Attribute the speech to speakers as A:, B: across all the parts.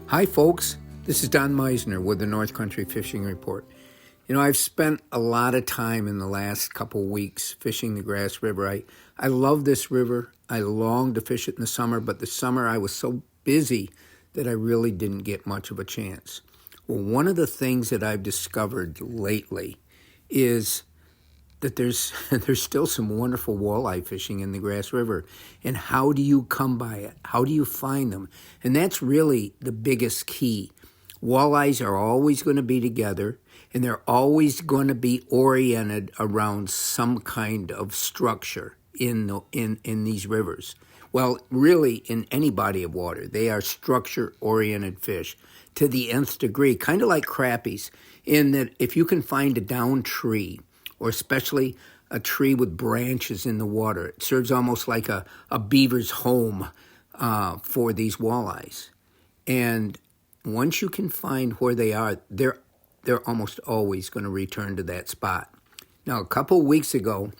A: Hi folks, this is Don Meissner with the North Country Fishing Report. You know, I've spent a lot of time in the last couple weeks fishing the Grass River. I love this river. I long to fish it in the summer, but the summer I was so busy that I really didn't get much of a chance. Well, one of the things that I've discovered lately is that there's still some wonderful walleye fishing in the Grass River. And how do you come by it? How do you find them? And that's really the biggest key. Walleyes are always going to be together, and they're always going to be oriented around some kind of structure in these rivers. Well, really, in any body of water, they are structure-oriented fish to the nth degree, kind of like crappies, in that if you can find a downed tree, or especially a tree with branches in the water, it serves almost like a beaver's home for these walleyes. And once you can find where they are, they're almost always going to return to that spot. Now, a couple weeks ago,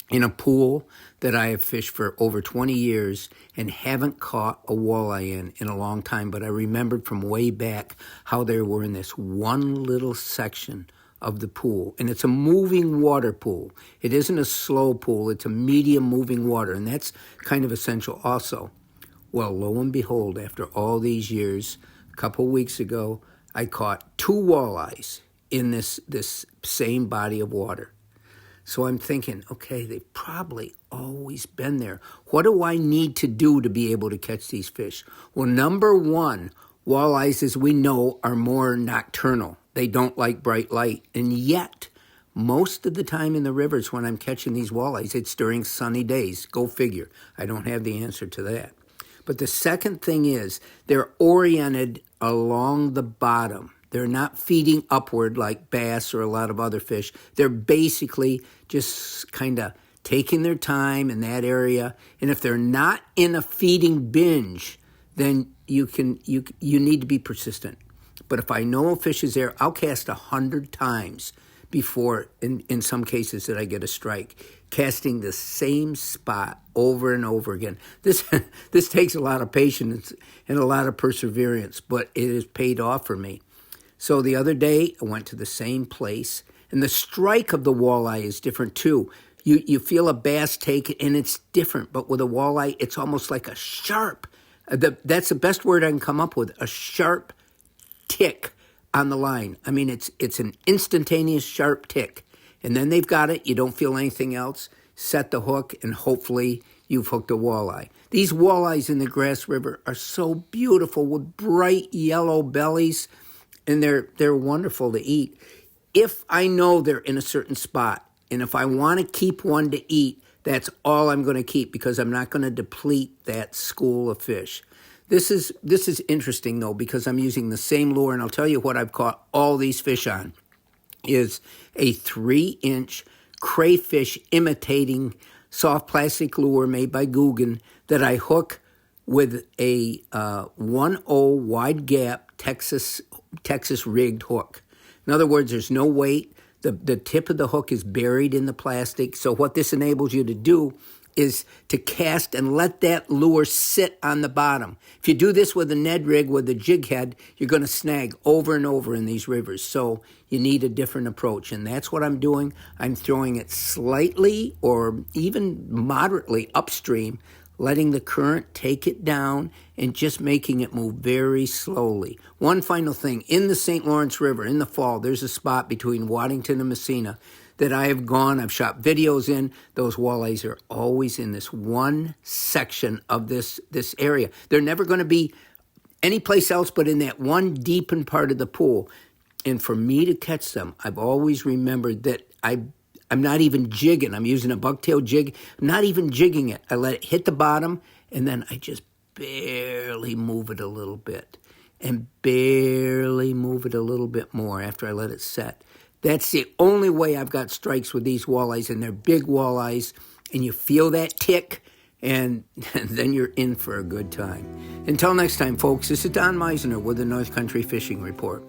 A: in a pool that I have fished for over 20 years and haven't caught a walleye in a long time, but I remembered from way back how they were in this one little section of the pool, and it's a moving water pool. It isn't a slow pool, it's a medium moving water, and that's kind of essential also. Well, lo and behold, after all these years, a couple weeks ago, I caught 2 walleyes in this same body of water. So I'm thinking, okay, they've probably always been there. What do I need to do to be able to catch these fish? Well, number one, walleyes, as we know, are more nocturnal. They don't like bright light. And yet, most of the time in the rivers when I'm catching these walleyes, it's during sunny days. Go figure. I don't have the answer to that. But the second thing is they're oriented along the bottom. They're not feeding upward like bass or a lot of other fish. They're basically just kind of taking their time in that area. And if they're not in a feeding binge, then you need to be persistent. But if I know a fish is there, I'll cast 100 times before, in some cases, that I get a strike, casting the same spot over and over again. This takes a lot of patience and a lot of perseverance, but it has paid off for me. So the other day, I went to the same place, and the strike of the walleye is different too. You feel a bass take, and it's different, but with a walleye, it's almost like a sharp, that's the best word I can come up with, a sharp tick on the line. I mean, it's an instantaneous sharp tick. And then they've got it. You don't feel anything else. Set the hook, and hopefully you've hooked a walleye. These walleyes in the Grass River are so beautiful with bright yellow bellies, and they're wonderful to eat. If I know they're in a certain spot, and if I want to keep one to eat, that's all I'm going to keep, because I'm not going to deplete that school of fish. This is interesting, though, because I'm using the same lure, and I'll tell you what I've caught all these fish on is a 3-inch crayfish imitating soft plastic lure made by Guggen that I hook with a 1/0 wide gap Texas rigged hook. In other words, there's no weight. The tip of the hook is buried in the plastic. So what this enables you to do is to cast and let that lure sit on the bottom. If you do this with a Ned rig with a jig head, you're going to snag over and over in these rivers. So you need a different approach, and that's what I'm doing. I'm throwing it slightly or even moderately upstream, letting the current take it down and just making it move very slowly. One final thing, in the St. Lawrence River in the fall, there's a spot between Waddington and Messina that I have gone, I've shot videos in. Those walleyes are always in this one section of this area. They're never going to be anyplace else but in that one deepened part of the pool. And for me to catch them, I've always remembered that I'm not even jigging. I'm using a bucktail jig. I'm not even jigging it. I let it hit the bottom, and then I just barely move it a little bit and barely move it a little bit more after I let it set. That's the only way I've got strikes with these walleyes, and they're big walleyes, and you feel that tick, and then you're in for a good time. Until next time, folks, this is Don Meissner with the North Country Fishing Report.